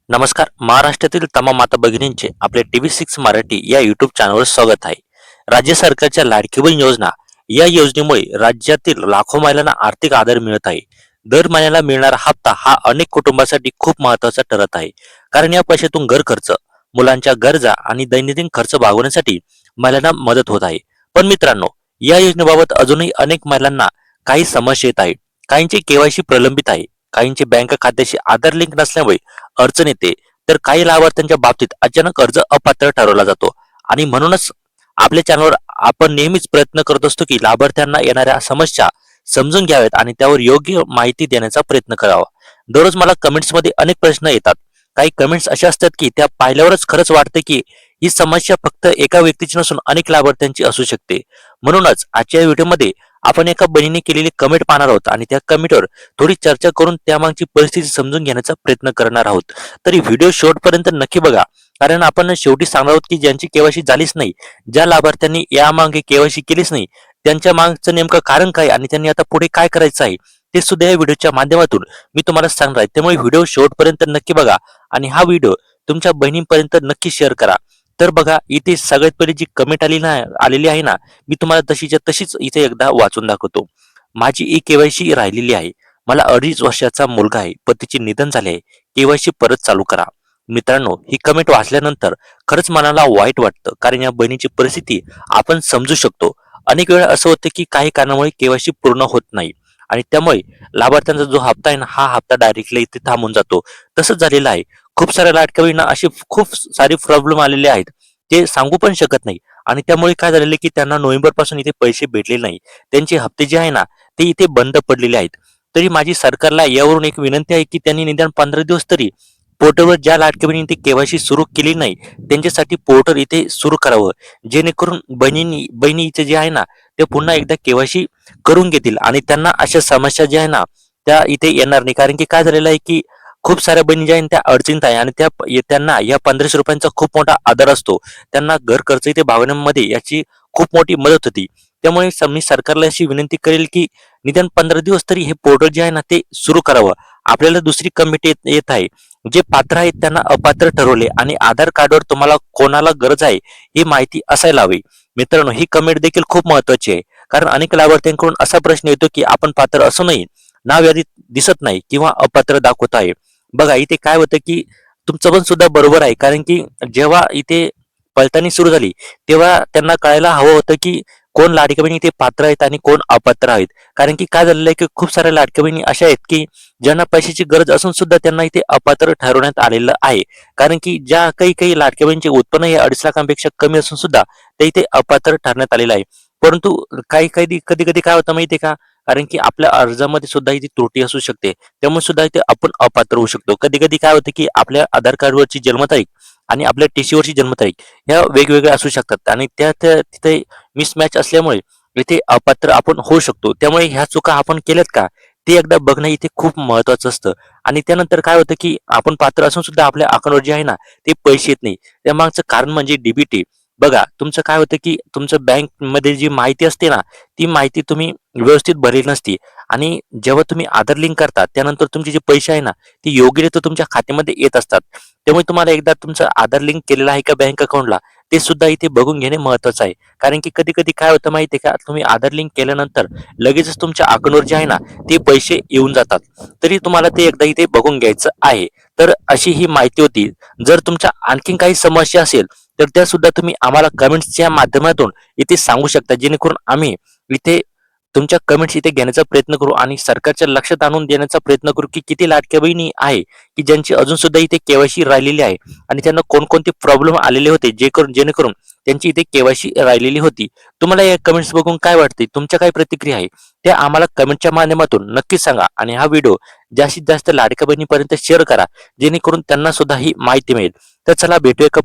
नमस्कार. महाराष्ट्रातील तमाम माता भगिनींचे आपले TV6 मराठी या युट्यूब चॅनलवर स्वागत आहे. राज्य सरकारच्या लाडकी बहीण योजना या योजनेमुळे राज्यातील लाखो महिलांना आर्थिक आधार मिळत आहे. दर महिन्याला मिळणारा हप्ता हा अनेक कुटुंबासाठी खूप महत्त्वाचा ठरत आहे. कारण या पैशातून घर खर्च, मुलांच्या गरजा आणि दैनंदिन खर्च भागवण्यासाठी महिलांना मदत होत आहे. पण मित्रांनो, या योजनेबाबत अजूनही अनेक महिलांना काही समस्या येत आहेत. काहींची केवायसी प्रलंबित आहे, काहींचे बँक खात्याशी आधार लिंक नसल्यामुळे अडचण येते, तर काही लाभार्थ्यांच्या बाबतीत अचानक अर्ज अपात्र ठरवला जातो. आणि म्हणूनच आपल्या चॅनलवर आपण नेहमीच प्रयत्न करत असतो की लाभार्थ्यांना येणाऱ्या समस्या समजून घ्याव्यात आणि त्यावर योग्य माहिती देण्याचा प्रयत्न करावा. दररोज मला कमेंट्समध्ये अनेक प्रश्न येतात. काही कमेंट्स अशा असतात की त्या पाहिल्यावरच खरंच वाटते की ही समस्या फक्त एका व्यक्तीची नसून अनेक लाभार्थ्यांची असू शकते. म्हणूनच आजच्या व्हिडिओमध्ये आपण एका बहिणीने केलेली कमेंट पाहणार आहोत आणि त्या कमेंटवर थोडी चर्चा करून त्यामागची परिस्थिती समजून घेण्याचा प्रयत्न करणार आहोत. तरी व्हिडिओ शेवटपर्यंत नक्की बघा, कारण आपण शेवटी सांगणार आहोत की ज्यांची केवायसी झालीच नाही, ज्या लाभार्थ्यांनी यामागे केवायसी केलीच नाही, त्यांच्या मागचं नेमकं कारण काय आणि त्यांनी आता पुढे काय करायचं आहे ते सुद्धा या व्हिडिओच्या माध्यमातून मी तुम्हाला सांगणार आहे. त्यामुळे व्हिडिओ शेवटपर्यंत नक्की बघा आणि हा व्हिडिओ तुमच्या बहिणींपर्यंत नक्की शेअर करा. तर बघा, इथे सगळ्यात पहिली जी कमेंट आलेली आहे ना, मी तुम्हाला तशीच्या तशीच इथे एकदा वाचून दाखवतो. माझी केवायसी राहिलेली आहे. मला 2.5 वर्षाचा मुलगा आहे. पतीचे निधन झाले आहे. केवायसी परत चालू करा. मित्रांनो, ही कमेंट वाचल्यानंतर खरंच मनाला वाईट वाटतं, कारण या बहिणीची परिस्थिती आपण समजू शकतो. अनेक वेळा असं होतं की काही कारणामुळे केवायसी पूर्ण होत नाही आणि त्यामुळे लाभार्थ्यांचा जो हप्ता आहे ना, हा हप्ता डायरेक्टली इथे थांबून जातो. तसंच झालेलं आहे. खूप साऱ्या लाडक्या बहिणींना असे खूप सारे प्रॉब्लेम आलेले आहेत, ते सांगू पण शकत नाही. आणि त्यामुळे काय झालेलं आहे की त्यांना नोव्हेंबर पासून इथे पैसे भेटले नाही. त्यांचे हप्ते जे आहे ना, ते इथे बंद पडलेले आहेत. तरी माझी सरकारला यावरून एक विनंती आहे की त्यांनी निदान 15 दिवस तरी पोर्टलवर ज्या लाडक्या बहिणींनी ती केवायसी सुरू केली नाही, त्यांच्यासाठी पोर्टल इथे सुरू करावं, जेणेकरून बहिणीचे जे आहे ना, ते पुन्हा एकदा केवायसी करून घेतील आणि त्यांना अशा समस्या ज्या आहे ना, त्या इथे येणार नाही. कारण की काय झालेलं आहे की खूप साऱ्या बहिणी ज्या आहेत त्या अडचणीत आहे आणि त्यांना या 1500 रुपयांचा खूप मोठा आधार असतो. त्यांना घर खर्च इथे भागवण्यामध्ये याची खूप मोठी मदत होती. त्यामुळे मी सरकारला अशी विनंती करेल की निदान 15 दिवस तरी हे पोर्टल जे आहे ना, ते सुरू करावं. आपल्याला दुसरी कमिटी येत आहे, जे पात्र आहेत त्यांना अपात्र ठरवले आणि आधार कार्डवर तुम्हाला कोणाला गरज आहे ही माहिती असायला हवी. मित्रांनो, ही कमेंट देखील खूप महत्वाची आहे, कारण अनेक लाभार्थ्यांकडून असा प्रश्न येतो की आपण पात्र असूनही नाव यादीत दिसत नाही किंवा अपात्र दाखवत आहे. बघा, इथे काय होतं की तुमचं पण सुद्धा बरोबर आहे, कारण की जेव्हा इथे पडताळणी सुरू झाली तेव्हा त्यांना कळायला हवं होतं की कोण लाडक्या बहिणी इथे पात्र आहेत आणि कोण अपात्र आहेत. कारण की काय झालेलं आहे की खूप साऱ्या लाडक्या बहिणी अशा आहेत की ज्यांना पैशाची गरज असून सुद्धा त्यांना इथे अपात्र ठरवण्यात आलेलं आहे. कारण की ज्या काही काही लाडक्या बहिणीचे उत्पन्न हे 2.5 लाखांपेक्षा कमी असून सुद्धा ते इथे अपात्र ठरण्यात आलेलं आहे. परंतु काही कधी कधी कधी काय होतं माहितीये का, कारण की आपल्या अर्जामध्ये सुद्धा इथे त्रुटी असू शकते, त्यामुळे सुद्धा इथे आपण अपात्र होऊ शकतो. कधी कधी काय होतं की आपल्या आधार कार्डवरची जन्मतारीख आणि आपल्या टीसीवरची जन्मतारीख ह्या वेगवेगळ्या असू शकतात आणि तिथे मिसमॅच असल्यामुळे इथे अपात्र आपण होऊ शकतो. त्यामुळे ह्या चुका आपण केल्यात का ते एकदा बघणं इथे खूप महत्वाचं असतं. आणि त्यानंतर काय होतं की आपण पात्र असून सुद्धा आपल्या अकाउंटवर जे आहे ना, ते पैसे येत नाही. त्यामागचं कारण म्हणजे डीबीटी. बघा, तुमचं काय होतं की तुमचं बँक मध्ये जी माहिती असते ना, ती माहिती तुम्ही व्यवस्थित भरलेली नसती आणि जेव्हा तुम्ही आधार लिंक करता त्यानंतर तुमचे जे पैसे आहे ना, ते योग्यरित्या तुमच्या खात्यामध्ये येत असतात. त्यामुळे तुम्हाला एकदा तुमचं आधार लिंक केलेलं आहे का बँक अकाउंटला, ते सुद्धा इथे बघून घेणे महत्वाचं आहे. कारण की कधी कधी काय होतं माहितीये का, तुम्ही आधार लिंक केल्यानंतर लगेचच तुमच्या अकाउंटवर जे आहे ना, ते पैसे येऊन जातात. तरी तुम्हाला ते एकदा इथे बघून घ्यायचं आहे. तर अशी ही माहिती होती. जर तुमच्या आणखीन काही समस्या असेल तर त्या सुद्धा तुम्ही आम्हाला कमेंट्सच्या माध्यमातून इथे सांगू शकता, जेणेकरून आम्ही इथे तुमच्या कमेंट्स इथे घेण्याचा प्रयत्न करू आणि सरकारच्या लक्षात आणून देण्याचा प्रयत्न करू की किती लाडक्या बहिणी आहे की ज्यांची अजून सुद्धा इथे केवायसी राहिलेली आहे आणि त्यांना कोणकोणते प्रॉब्लेम आलेले होते, जेणेकरून त्यांची इथे केवायसी राहिलेली होती. तुम्हाला या कमेंट्स बघून काय वाटते, तुमच्या काय प्रतिक्रिया आहे त्या आम्हाला कमेंटच्या माध्यमातून नक्की सांगा आणि हा व्हिडिओ जास्तीत जास्त लाडक्या बहिणीपर्यंत शेअर करा, जेणेकरून त्यांना सुद्धा ही माहिती मिळेल. तर चला, भेटूया एका